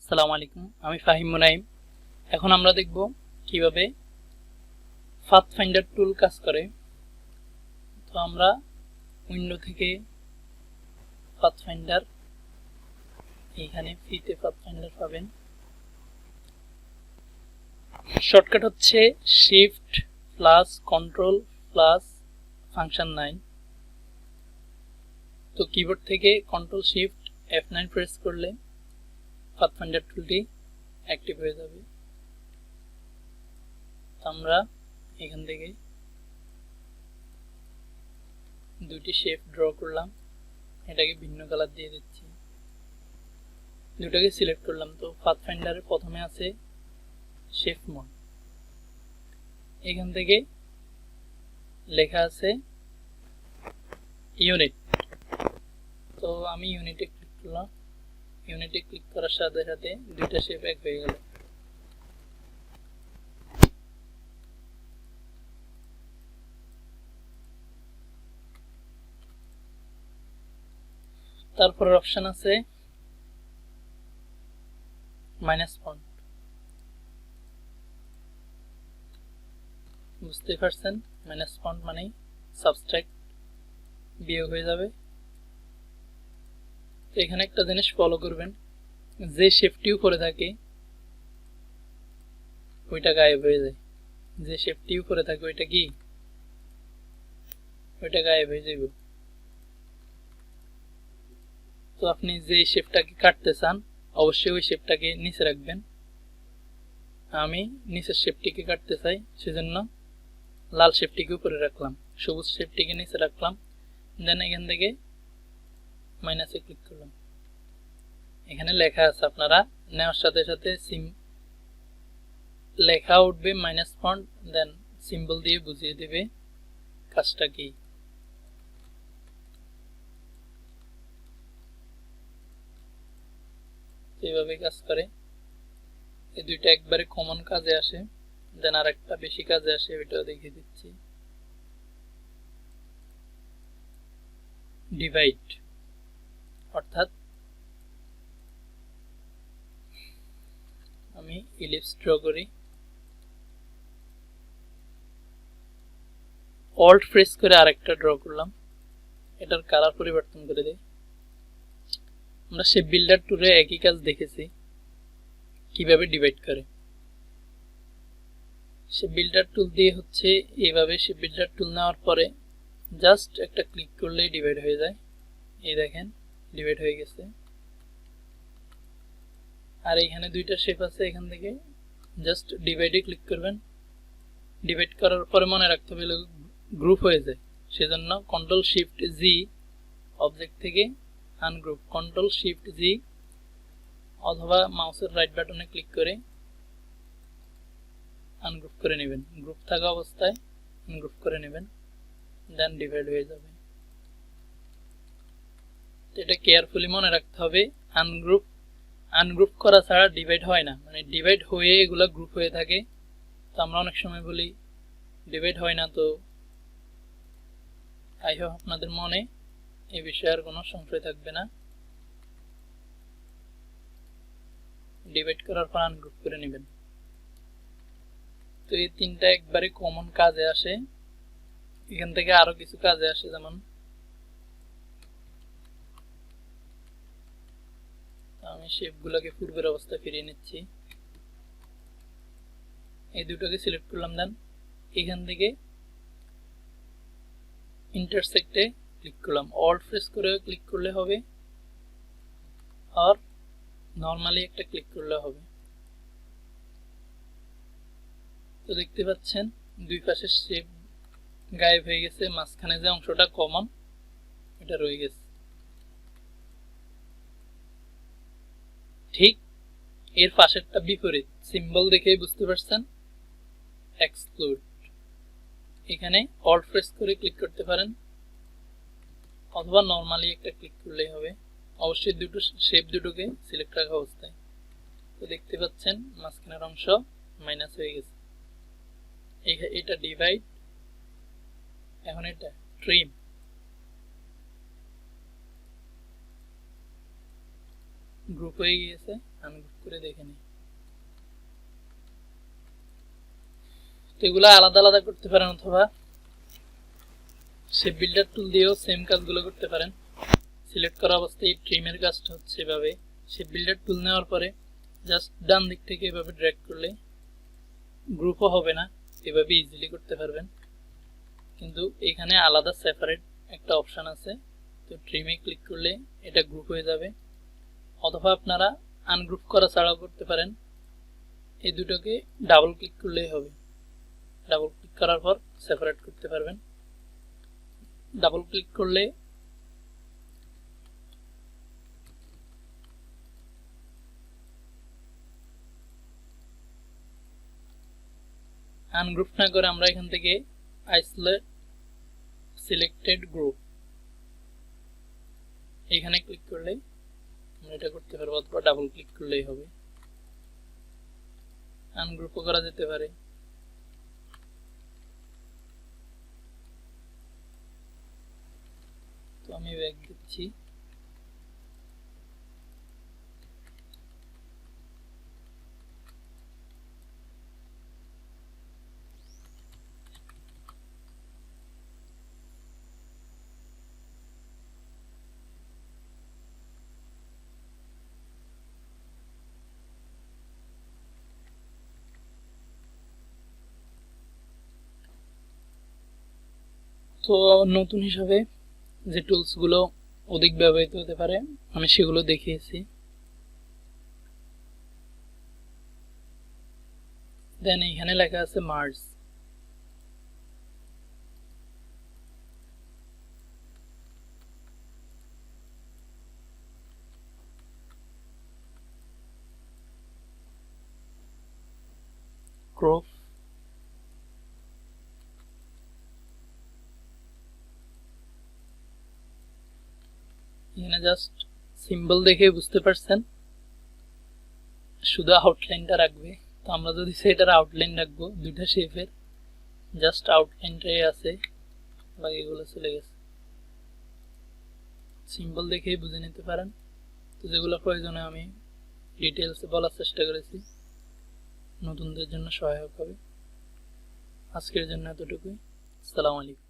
আসসালামু আলাইকুম, আমি ফাহিম মুনাইম। এখন আমরা দেখব কিভাবে পাথফাইন্ডার টুল কাজ করে। তো আমরা উইন্ডো থেকে পাথফাইন্ডার, এখানে ফ্রিতে পাথফাইন্ডার পাবেন। শর্টকাট হচ্ছে shift plus control plus function 9। তো কিবোর্ড থেকে কন্ট্রোল শিফট F9 প্রেস করলে পাথফাইন্ডার টুলটি অ্যাক্টিভ হয়ে যাবে। আমরা এখান থেকে দুটি শেপ ড্র করলাম, এটাকে ভিন্ন কালার দিয়ে দিচ্ছি, দুটাকে সিলেক্ট করলাম। তো পাথফাইন্ডারে প্রথমে আছে শেপ মোড, এখান থেকে লেখা আছে ইউনিট। তো আমি ইউনিটে ক্লিক করলাম, ইউনিটে ক্লিক করার সাথে সাথে দুইটা শেপ এক হয়ে গেল। তারপর অপশন আছে মাইনাস ফন্ট, বুঝতে পারছেন মাইনাস ফন্ট মানে সাবস্ট্রাক্ট, বিয়োগ হয়ে যাবে। তো এখানে একটা জিনিস ফলো করবেন, যে শেপটি উপরে থাকে ওইটা গায়েব হয়ে যায়, যে শেপটি উপরে থাকে ওইটা কি, ওইটা গায়েব হয়ে যাবে। তো আপনি যে শেপটাকে কাটতে চান অবশ্যই ওই শেপটাকে নিচে রাখবেন। আমি নিচের শেপটিকে কাটতে চাই, সেজন্য লাল শেপটিকে উপরে রাখলাম, সবুজ শেপটিকে নিচে রাখলাম। দেন এখান থেকে মাইনাসে ক্লিক করলাম, এখানে লেখা আছে, আপনারা নেওয়ার সাথে সাথে লেখা উঠবে মাইনাস ফন্ট, দেন সিম্বল দিয়ে বুঝিয়ে দেবে কাজটা কি। এইভাবে কাজ করে। এই দুইটা একবারে কমন কাজে আসে, দেন আর একটা বেশি কাজে আসে, ওইটাও দেখিয়ে দিচ্ছি। ডিভাইড, অর্থাৎ আমি ইলিপস ড্র করি, অল্ট প্রেস করে আরেকটা ড্র করলাম, এটার কালার পরিবর্তন করে দেই। আমরা শেপ বিল্ডার টুলে একই কাজ দেখেছি কিভাবে ডিভাইড করে। শেপ বিল্ডার টুল দিয়ে হচ্ছে এইভাবে, শেপ বিল্ডার টুল নেওয়ার পরে জাস্ট একটা ক্লিক করলেই ডিভাইড হয়ে যায়। এই দেখেন ডিভাইড হয়ে গেছে। আর এখানে দুইটা শেপ আছে, এখান থেকে জাস্ট ডিভাইডে ক্লিক করবেন। ডিভাইড করার পরে মনে রাখতে হবে গ্রুপ হয়ে যায়, সেজন্য কন্ট্রোল শিফট জি, অবজেক্ট থেকে আনগ্রুপ, কন্ট্রোল শিফট জি অথবা মাউসের রাইট বাটনে ক্লিক করে আনগ্রুপ করে নেবেন, গ্রুপ থাকা অবস্থায় আনগ্রুপ করে নেবেন, দেন ডিভাইড হয়ে যাবে। এটা কেয়ারফুলি মনে রাখতে হবে, আনগ্রুপ করা ছাড়া ডিভাইড হয় না, মানে ডিভাইড হয়ে এগুলা গ্রুপ হয়ে থাকে। তো আমরা অনেক সময় বলি ডিভাইড হয় না, তো আই হোপ আপনাদের মনে এই বিষয়ে আর কোনো সংশয় থাকবে না। ডিভাইড করার পর আনগ্রুপ করে নেবেন। তো এই তিনটা একবারে কমন কাজে আসে। এখান থেকে আরো কিছু কাজে আসে, যেমন আমি শেপগুলোকে পূর্বের অবস্থায় ফিরিয়ে নিচ্ছি। এই দুটোকে সিলেক্ট করলাম, দেন এখান থেকে ইন্টারসেক্টে ক্লিক করলাম, অল্ট প্রেস করে ক্লিক করলে হবে, আর নরমালি একটা ক্লিক করলে হবে। তো দেখতে পাচ্ছেন দুই পাশের শেপ গায়েব হয়ে গেছে, মাঝখানে যে অংশটা কমন এটা রয়ে গেছে। ঠিক এর পাশেরটা বিপরীত, সিম্বল দেখেই বুঝতে পারছেন, এক্সক্লুড। এখানে অল্ট প্রেস করে ক্লিক করতে পারেন অথবা নরমালি একটা ক্লিক করলেই হবে, অবশ্যই দুটো শেপ দুটোকে সিলেক্ট রাখা অবস্থায়। তো দেখতে পাচ্ছেন মাঝখানের অংশ মাইনাস হয়ে গেছে। এটা ডিভাইড, এখন এটা ট্রিম। গ্রুপ হয়ে গিয়েছে, আনগ্রুপ করে দেখে নিই। তো এগুলো আলাদা আলাদা করতে পারেন, অথবা শেপ বিল্ডার টুল দিয়েও সেম কাজগুলো করতে পারেন। সিলেক্ট করা অবস্থায় ট্রিমের কাজটা হচ্ছে এভাবে, শেপ বিল্ডার টুল নেওয়ার পরে জাস্ট ডান দিক থেকে এভাবে ড্র্যাগ করলে গ্রুপও হবে না, এভাবে ইজিলি করতে পারবেন। কিন্তু এখানে আলাদা সেপারেট একটা অপশন আছে, তো ট্রিমে ক্লিক করলে এটা গ্রুপ হয়ে যাবে, অথবা আপনারা আনগ্রুপ করা ছাড়াও করতে পারেন। এই দুটোকে ডাবল ক্লিক করলেই হবে, ডাবল ক্লিক করার পর সেপারেট করতে পারবেন। ডাবল ক্লিক করলে আনগ্রুপ না করে আমরা এখান থেকে আইসোলেট সিলেক্টেড গ্রুপ এখানে ক্লিক করলেই আমরা এটা করতে পারবো, অথবা ডাবল ক্লিক করলেই হবে। আনগ্রুপও করা যেতে পারে। তো আমি ব্যাক দিচ্ছি। তো নতুন হিসাবে যে টুলসগুলো অধিক ব্যবহৃত হতে পারে আমি সেগুলো দেখিয়েছি। দেন এখানে লেখা আছে মার্জ। ক্রপ, এখানে জাস্ট সিম্বল দেখে বুঝতে পারছেন শুধু আউটলাইনটা রাখবে। তো আমরা যদি সেটার আউটলাইন রাখবো দুইটা শেপের, জাস্ট আউটলাইনটাই আছে, বাকিগুলো চলে গেছে। সিম্বল দেখেই বুঝে নিতে পারেন। তো যেগুলো প্রয়োজনে আমি ডিটেলসে বলার চেষ্টা করেছি, নতুনদের জন্য সহায়ক হবে। আজকের জন্য এতটুকুই। আসসালামু আলাইকুম।